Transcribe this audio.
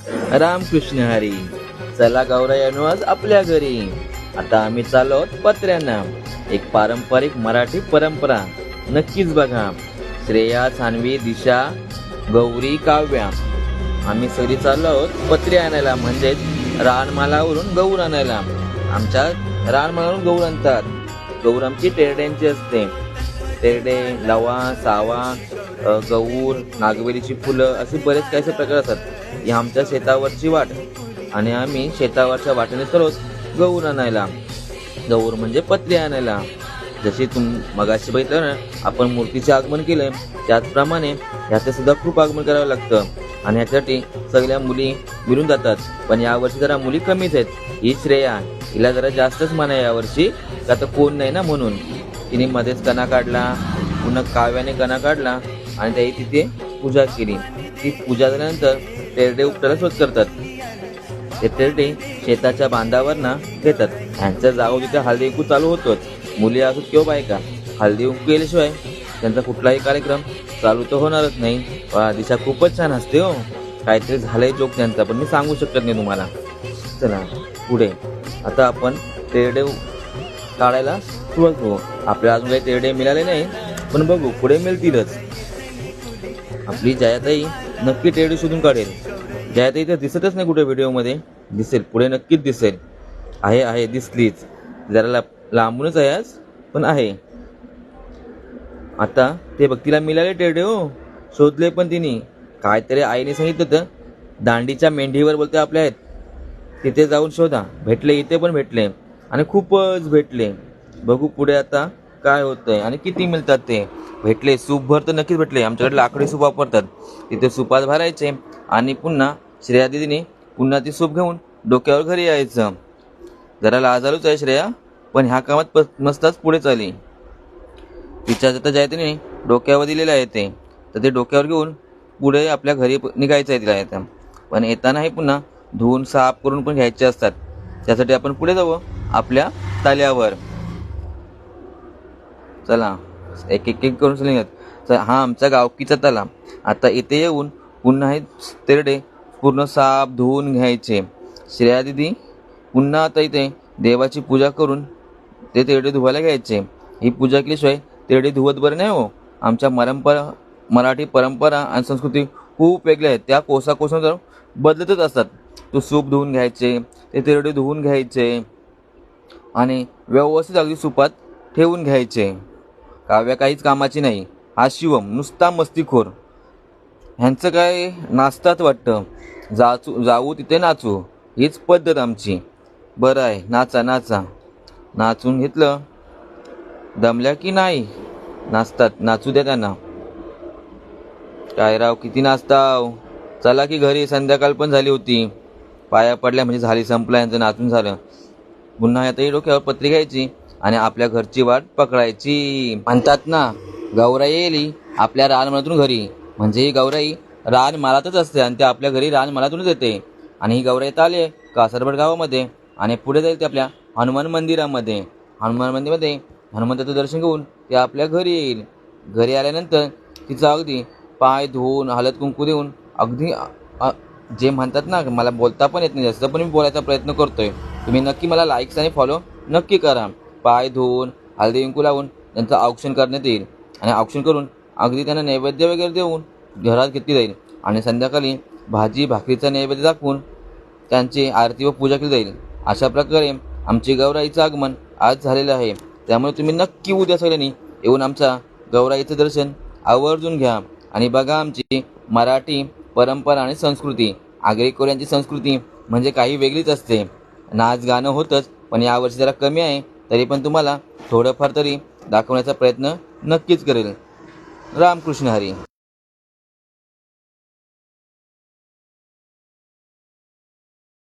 रामकृष्ण हरी. चला गौरायानो आज आपल्या घरी. आता आम्ही चाललो आहोत पत्र्यांना. एक पारंपरिक मराठी परंपरा नक्कीच बघा. श्रेया, सान्वी, दिशा, गौरी, काव्या आम्ही सगळी चाललो आहोत पत्रे आणायला, म्हणजेच रानमालावरून गौर आणायला. आमच्या रानमालावरून गौर आणतात. गौर आमची तेरड्यांची असते. तेरडे, लवा, सावा, गौर, नागवेलीची फुलं असे बरेच काही प्रकार असतात. ही आमच्या शेतावरची वाट आणि आम्ही शेतावरच्या वाटेने सर्वच गौर आणायला. गौर म्हणजे पत्रे आणायला. जशी मगाशी बघितलं ना, आपण मूर्तीचे आगमन केलंय, त्याचप्रमाणे ह्याचं सुद्धा खूप आगमन करावं लागतं आणि ह्याच्यासाठी सगळ्या मुली मिळून जातात. पण यावर्षी जरा मुली कमीच आहेत. ही श्रेया, हिला जरा जास्तच मान आहे यावर्षी, का तर कोण नाही ना म्हणून. तिने मध्येच कणा काढला, पुन्हा काव्याने कणा काढला आणि त्याही तिथे पूजा केली. ती पूजा झाल्यानंतर तेरडे उपटायला शोध करतात. ते तेरडे शेताच्या बांधावर ना घेतात. ह्यांचं जागो तिथे हळदी कुंकू चालू होतोच. मुली असोत किंवा बायका, हळदी कुंकू केल्याशिवाय त्यांचा कुठलाही कार्यक्रम चालू तर होणारच नाही. दिशा खूपच छान असते हो. काहीतरी झालंय जोक त्यांचा, पण मी सांगू शकत नाही तुम्हाला. चला पुढे. आता आपण तेरडे काढायला सुरुवात करू. आपल्याला अजून काही तेरडे मिळाले नाही, पण बघू पुढे मिळतीलच. आपली जयाताई नक्की तेरडे शोधून काढेल. जयाताई तर दिसतच नाही कुठे व्हिडिओमध्ये. दिसेल पुढे, नक्कीच दिसेल. आहे दिसलीच. जरा लांबूनच आहे आज, पण आहे. आता ते बघ, तिला मिळाले तेरडे हो. शोधले पण तिने. काहीतरी आईने सांगितलं होतं, दांडीच्या मेंढीवर बोलते आपल्या आहेत, तिथे जाऊन शोधा. भेटले, इथे पण भेटले आणि खूपच भेटले. बघू पुढे आता काय होतंय आणि किती मिळतात ते. भेटले सूपभर तर नक्कीच भेटले. आमच्याकडे लाकडी सूप वापरतात. तिथे सुपात भरायचे आणि पुन्हा श्रेया दिदीने पुन्हा ती सूप घेऊन डोक्यावर घरी यायचं. जरा लाजालूच आहे श्रेया, पण ह्या कामात मस्तच पुढे चाली. तिच्या जर जयतीने डोक्यावर दिलेलं आहे ते, तर ते डोक्यावर घेऊन पुढे आपल्या घरी निघायचं आहे तिला येतं. पण येतानाही पुन्हा धुवून साफ करून पण घ्यायचे असतात. त्यासाठी आपण पुढे जाऊ आपल्या ताल्यावर. चला एक एक करून सांगत. हा आमचा गावकीचा तला. आता इथे येऊन पुन्हा हे तेरडे पूर्ण साफ धुवून घ्यायचे. श्रेया दिदी पुन्हा आता इथे देवाची पूजा करून ते तेरडे धुवायला घ्यायचे. ही पूजा केल्याशिवाय तेरडे धुवत बरं नाही हो. आमच्या मराठी परंपरा आणि संस्कृती खूप वेगळ्या आहेत. त्या कोसाकोसानुसार बदलतच असतात. तो सूप धुवून घ्यायचे, ते तेरडे धुवून घ्यायचे आणि व्यवस्थित अगदी सुपात ठेवून घ्यायचे. काव्या काहीच कामाची नाही. हा शिवम नुसता मस्तीखोर. ह्यांचं काय नाचतात वाटतं. जाऊ तिथे नाचू, हीच पद्धत आमची. बरं आहे, नाचा नाचा. नाचून घेतलं, दमल्या की नाही नाचतात. नाचू द्या त्यांना. काय राव, किती नाचताव. चला की घरी, संध्याकाळ पण झाली होती. पाया पडल्या म्हणजे झाली, संपला यांचं नाचून झालं. पुन्हा आता डोक्यावर पत्री घ्यायची आणि आपल्या घरची वाट पकडायची. म्हणतात ना, गौराई येली आपल्या रानमालातून घरी. म्हणजे ही गौराई रानमालातच असते आणि ते आपल्या घरी रानमालातूनच येते. आणि ही गौराई आली कासरबड गावामध्ये आणि पुढे जाईल ते आपल्या हनुमान मंदिरामध्ये. हनुमान मंदिरामध्ये हनुमंताचं दर्शन घेऊन ते आपल्या घरी येईल. घरी आल्यानंतर तिचं अगदी पाय धुवून हळद कुंकू देऊन अगदी जे म्हणतात ना, मला बोलता पण येत नाही जास्त, पण मी बोलायचा प्रयत्न करतोय. तुम्ही नक्की मला लाईक्स आणि फॉलो नक्की करा. पाय धुवून हळदी कुंकू लावून त्यांचं औक्षण करण्यात येईल आणि औक्षण करून अगदी त्यांना नैवेद्य वगैरे देऊन घरात घेतली जाईल आणि संध्याकाळी भाजी भाकरीचा नैवेद्य दाखवून त्यांची आरती व पूजा केली जाईल. अशा प्रकारे आमची गौराईचं आगमन आज झालेलं आहे. त्यामुळे तुम्ही नक्की उद्या सगळ्यांनी येऊन आमचा गौराईचं दर्शन आवर्जून घ्या आणि बघा आमची मराठी परंपरा आणि संस्कृती. आगरी कोऱ्यांची संस्कृती म्हणजे काही वेगळीच असते. नाच गाणं होतंच, पण यावर्षी जरा कमी आहे. तरी पण तुम्हाला थोडंफार तरी दाखवण्याचा प्रयत्न नक्कीच करेल. रामकृष्ण हरी.